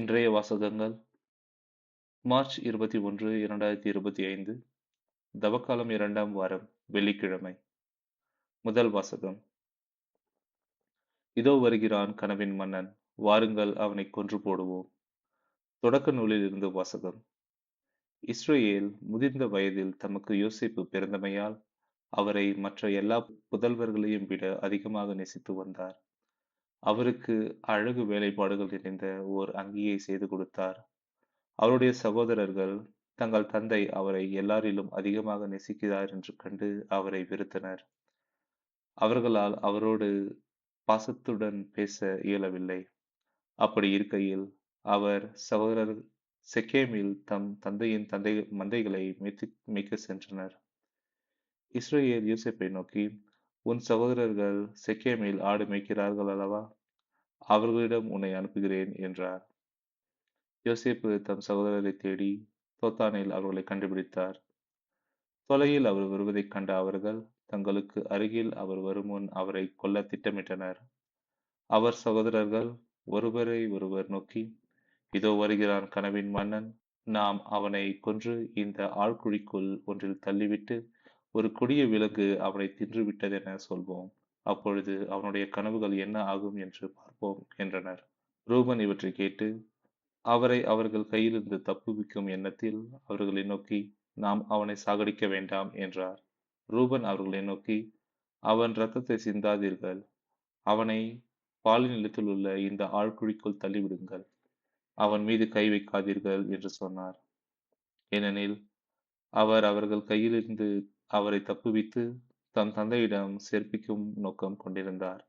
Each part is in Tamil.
இன்றைய வாசகங்கள் மார்ச் 21, 2025 தவக்காலம் 2ஆம் வாரம் வெள்ளிக்கிழமை. முதல் வாசகம். இதோ வருகிறான் கனவின் மன்னன், வாருங்கள் அவனைக் கொன்று போடுவோம். தொடக்க நூலில் இருந்து வாசகம். இஸ்ரவேல் முதிர்ந்த வயதில் தமக்கு யோசேப்பு பிறந்தமையால் அவரை மற்ற எல்லா புதல்வர்களையும் விட அதிகமாக நேசித்து வந்தார். அவருக்கு அழகு வேலைப்பாடுகள் நிறைந்த ஓர் அங்கியை செய்து கொடுத்தார். அவருடைய சகோதரர்கள் தங்கள் தந்தை அவரை எல்லாரிலும் அதிகமாக நேசிக்கிறார் என்று கண்டு அவரை வெறுத்தனர். அவர்களால் அவரோடு பாசத்துடன் பேச இயலவில்லை. அப்படி இருக்கையில் அவர் சகோதரர் செக்கேமில் தம் தந்தையின் மந்தைகளை மேய்க்க சென்றனர். இஸ்ரவேல் யோசேப்பை நோக்கி, உன் சகோதரர்கள் செக்கேமில் ஆடு மேய்க்கிறார்கள் அல்லவா? அவர்களிடம் உன்னை அனுப்புகிறேன் என்றார். யோசேப்பு தம் சகோதரரை தேடி தோத்தானில் அவர்களை கண்டுபிடித்தார். தொலையில் அவர் வருவதைக் கண்ட அவர்கள் தங்களுக்கு அருகில் அவர் வருமுன் அவரை கொல்ல திட்டமிட்டனர். அவர் சகோதரர்கள் ஒருவரை ஒருவர் நோக்கி, இதோ வருகிறான் கனவின் மன்னன், நாம் அவனை கொன்று இந்த ஆழ்குழிக்குள் ஒன்றில் தள்ளிவிட்டு ஒரு கொடிய விலங்கு அவனை தின்றுவிட்டதென சொல்வோம். அப்பொழுது அவனுடைய கனவுகள் என்ன ஆகும் என்று பார்ப்போம் என்றனர். ரூபன் இவற்றை கேட்டு அவரை அவர்கள் கையிலிருந்து தப்புவிக்கும் எண்ணத்தில் அவர்களை நோக்கி, நாம் அவனை சாகடிக்க வேண்டாம் என்றார். ரூபன் அவர்களை நோக்கி, அவன் இரத்தத்தை சிந்தாதீர்கள், அவனை பாலின் நிலத்தில் உள்ள இந்த ஆழ்குழிக்குள் தள்ளிவிடுங்கள், அவன் மீது கை வைக்காதீர்கள் என்று சொன்னார். ஏனெனில் அவர் அவர்கள் கையிலிருந்து அவரை தப்புவித்து தம் தந்தையிடம் சேர்ப்பிக்கும் நோக்கம் கொண்டிருந்தார்.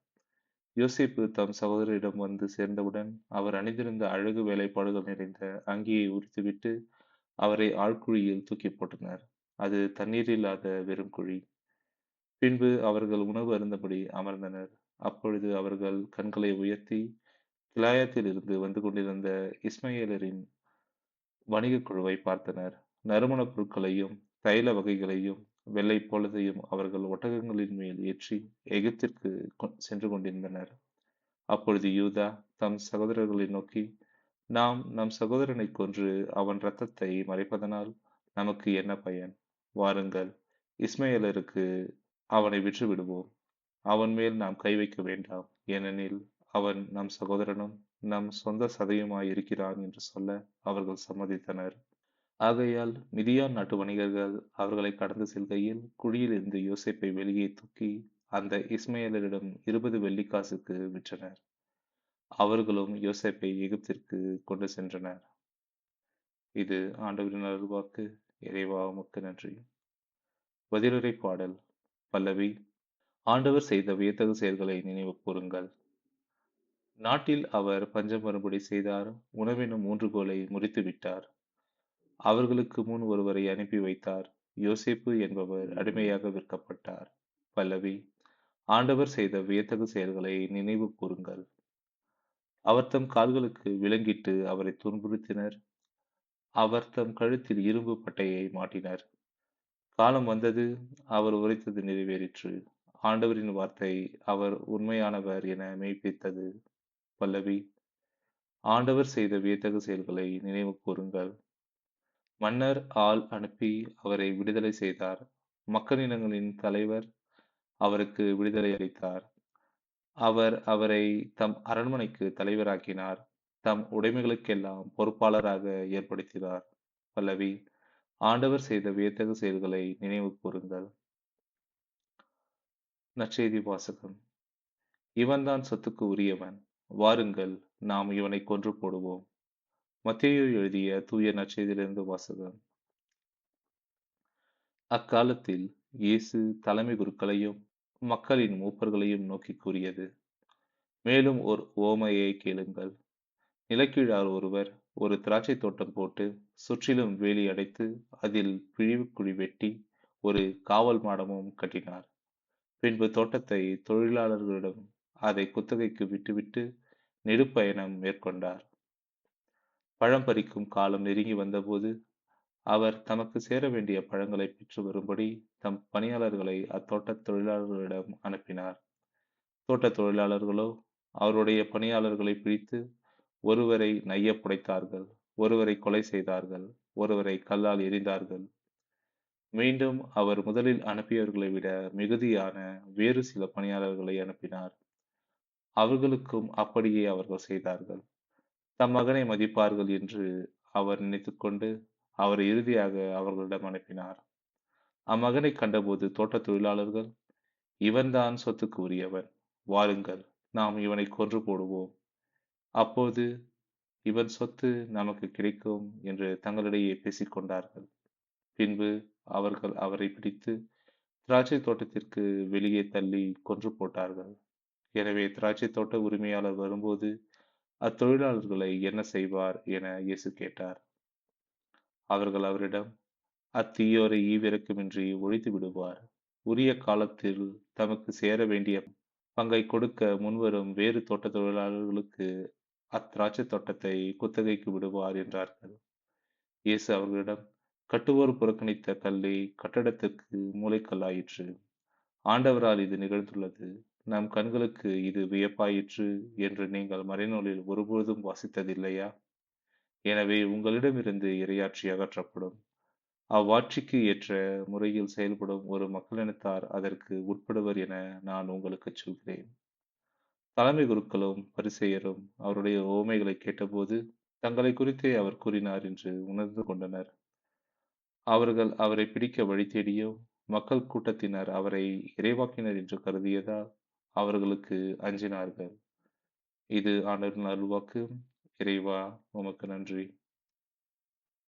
யோசேப்பு தம் சகோதரரிடம் வந்து சேர்ந்தவுடன் அவர் அணிந்திருந்த அழகு வேலைப்பாடுகள் நிறைந்த அங்கியை உரித்துவிட்டு அவரை ஆழ்குழியில் தூக்கி போட்டனர். அது தண்ணீர் இல்லாத வெறும் குழி. பின்பு அவர்கள் உணவு அருந்தபடி அமர்ந்தனர். அப்பொழுது அவர்கள் கண்களை உயர்த்தி கிலாயத்தில் இருந்து வந்து கொண்டிருந்த இஸ்மவேலரின் வணிகக் குழுவை பார்த்தனர். நறுமணப் பொருட்களையும் தைல வகைகளையும் வெள்ளை போலத்தையும் அவர்கள் ஒட்டகங்களின் மேல் ஏற்றி எகிப்திற்கு சென்று கொண்டிருந்தனர். அப்பொழுது யூதா தம் சகோதரர்களை நோக்கி, நாம் நம் சகோதரனை கொன்று அவன் இரத்தத்தை மறைப்பதனால் நமக்கு என்ன பயன்? வாருங்கள், இஸ்மவேலருக்கு அவனை விற்று விடுவோம். அவன் மேல் நாம் கை வைக்க வேண்டாம், ஏனெனில் அவன் நம் சகோதரனும் நம் சொந்த சதையுமாய் இருக்கிறான் என்று சொல்ல அவர்கள் சம்மதித்தனர். ஆகையால் மிதியான் நாட்டு வணிகர்கள் அவர்களை கடந்து செல்கையில் குழியிலிருந்து யோசேப்பை வெளியே தூக்கி அந்த இஸ்மவேலரிடம் 20 வெள்ளிக்காசுக்கு விற்றனர். அவர்களும் யோசேப்பை எகிப்திற்கு கொண்டு சென்றனர். இது ஆண்டவரின் அருள்வாக்கு. இறைவா உமக்கு நன்றி. பதிலுரை பாடல். பல்லவி. ஆண்டவர் செய்த வியத்தகு செயல்களை நினைவு கூறுங்கள். நாட்டில் அவர் பஞ்சம் வரும்படி செய்தார், உணவெனும் ஊன்றுகோலை முறித்து விட்டார். அவர்களுக்கு முன் ஒருவரை அனுப்பி வைத்தார், யோசேப்பு என்பவர் அடிமையாக விற்கப்பட்டார். பல்லவி. ஆண்டவர் செய்த வியத்தகு செயல்களை நினைவு கூறுங்கள். அவர் தம் கால்களுக்கு விலங்கிட்டு அவரை துன்புறுத்தினர், அவர் தம் கழுத்தில் இரும்பு பட்டையை மாட்டினர். காலம் வந்தது, அவர் உரைத்தது நிறைவேறிற்று. ஆண்டவரின் வார்த்தை அவர் உண்மையானவர் என மெய்ப்பித்தது. பல்லவி. ஆண்டவர் செய்த வியத்தகு செயல்களை நினைவு கூறுங்கள். மன்னர் ஆள் அனுப்பி அவரை விடுதலை செய்தார். மக்களினங்களின் தலைவர் அவருக்கு விடுதலை அளித்தார். அவர் அவரை தம் அரண்மனைக்கு தலைவராக்கினார், தம் உடைமைகளுக்கெல்லாம் பொறுப்பாளராக ஏற்படுத்தினார். பல்லவி. ஆண்டவர் செய்த வியத்தகு செயல்களை நினைவு கூறுங்கள். நற்செய்தி வாசகம். இவன்தான் சொத்துக்கு உரியவன், வாருங்கள் நாம் இவனை கொன்று போடுவோம். மத்தேயு எழுதிய தூய நற்செய்தியிலிருந்து வாசகம். அக்காலத்தில் இயேசு தலைமை குருக்களையும் மக்களின் மூப்பர்களையும் நோக்கி கூறியது. மேலும் ஒரு உவமையை கேளுங்கள். நிலக்கீழார் ஒருவர் ஒரு திராட்சை தோட்டம் போட்டு சுற்றிலும் வேலி அடைத்து அதில் பிழிவுக்குழி வெட்டி ஒரு காவல் மாடமும் கட்டினார். பின்பு தோட்டத்தை தொழிலாளர்களிடம் அதை குத்தகைக்கு விட்டுவிட்டு நெடுப்பயணம் மேற்கொண்டார். பழம் பறிக்கும் காலம் நெருங்கி வந்தபோது அவர் தமக்கு சேர வேண்டிய பழங்களை பெற்று வரும்படி தம் பணியாளர்களை அத்தோட்ட தொழிலாளர்களிடம் அனுப்பினார். தோட்ட தொழிலாளர்களோ அவருடைய பணியாளர்களை பிடித்து ஒருவரை நையப் புடைத்தார்கள், ஒருவரை கொலை செய்தார்கள், ஒருவரை கல்லால் எறிந்தார்கள். மீண்டும் அவர் முதலில் அனுப்பியவர்களை விட மிகுதியான வேறு சில பணியாளர்களை அனுப்பினார். அவர்களுக்கும் அப்படியே அவர்கள் செய்தார்கள். தம் மகனை மதிப்பார்கள் என்று அவர் நினைத்துக்கொண்டு, அவரை இறுதியாக அவர்களிடம் அனுப்பினார். அம்மகனைக் கண்டபோது தோட்டத் தொழிலாளர்கள், இவன்தான் சொத்துக்கு உரியவன். வாருங்கள், நாம் இவனைக் கொன்று போடுவோம். அப்போது இவன் சொத்து நமக்கு கிடைக்கும் என்று தங்களிடையே பேசிக் கொண்டார்கள். பின்பு அவர்கள் அவரை பிடித்து திராட்சைத் தோட்டத்திற்கு வெளியே தள்ளி கொன்று போட்டார்கள். எனவே திராட்சைத் தோட்ட உரிமையாளர் வரும்போது அத்தொழிலாளர்களை என்ன செய்வார் என இயேசு கேட்டார். அவர்கள் அவரிடம், அத்தீயோரை ஈவிரக்கமின்றி ஒழித்து விடுவார். உரிய காலத்தில் தமக்கு சேர வேண்டிய பங்கை கொடுக்க முன்வரும் வேறு தோட்டத் தொழிலாளர்களுக்கு அத்திராட்சைத் தோட்டத்தை குத்தகைக்கு விடுவார் என்றார்கள். இயேசு அவர்களிடம், கட்டுவோர் புறக்கணித்த கல்லே கட்டடத்திற்கு மூலைக்கல்லாயிற்று. ஆண்டவரால் இது நிகழ்ந்துள்ளது. நம் கண்களுக்கு இது வியப்பாயிற்று என்று நீங்கள் மறைநூலில் ஒருபொழுதும் வாசித்ததில்லையா? எனவே உங்களிடமிருந்து இறையாட்சி அகற்றப்படும். அவ்வாட்சிக்கு ஏற்ற முறையில் செயல்படும் ஒரு மக்களினத்தார் அதற்கு உட்படுவர் என நான் உங்களுக்குச் சொல்கிறேன். தலைமை குருக்களும் பரிசேயரும் அவருடைய உவமைகளைக் கேட்டபோது, தங்களைக் குறித்தே அவர் கூறினார் என்று உணர்ந்து கொண்டனர். அவர்கள் அவரைப் பிடிக்க வழி தேடியும், மக்கள் கூட்டத்தினர் அவரை இறைவாக்கினர் என்று கருதியதால் அவர்களுக்கு அஞ்சினார்கள். இது ஆண்டவரின் அருள்வாக்கு. இறைவா, உமக்கு நன்றி.